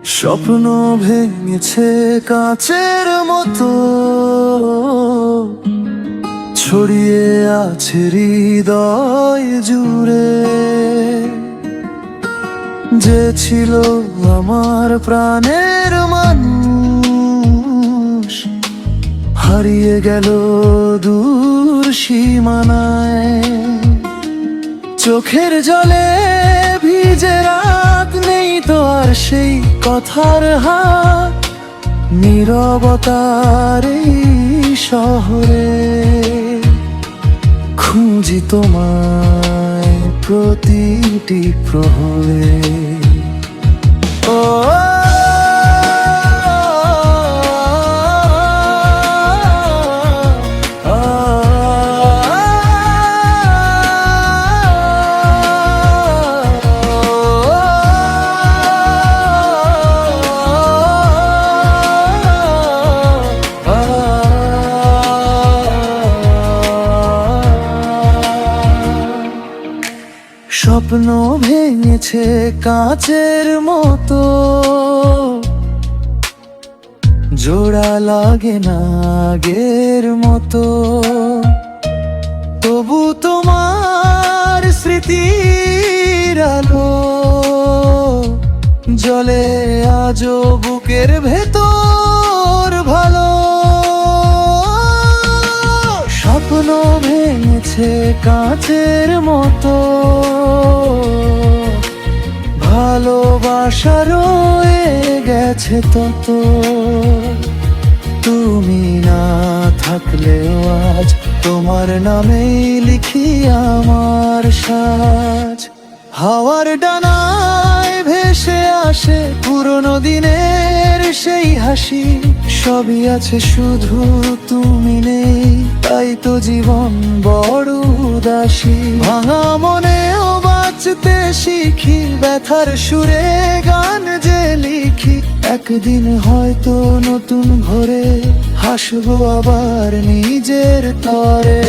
স্বপ্ন ভেঙেছে কাচের মতো, ছড়িয়ে আছে হৃদয় জুড়ে। যে ছিল আমার প্রাণের মানুষ, হারিয়ে গেল দূর সীমানায়। চোখের জলে ভিজে রাত, নেই তো আর সেই কথার হাত। নীরবতার এই শহরে খুঁজি তোমায় প্রতিটি প্রহরে। ও স্বপ্ন ভেঙেছে কাচের মতো, জোড়া লাগে না আগের মতো। তবু তোমার স্মৃতির আলো জ্বলে আজও বুকের ভেতর ভালো। স্বপ্ন ভেঙেছে কাচের মতো, ভালোবাসা রয়ে গেছে তত। তুমি না থাকলেও আজ তোমার নামেই লিখি আমার সাজ। হাওয়ার ডানায় ভেসে আসে পুরনো দিনের সেই হাসি। সবই আছে শুধু তুমি নেই, তাই তো জীবন বড় উদাসী। ভাঙা মনেও বাঁচতে শিখি, ব্যথার সুরে গান যে লিখি। একদিন হয়তো নতুন ভোরে হাসবো আবার নিজের তরে।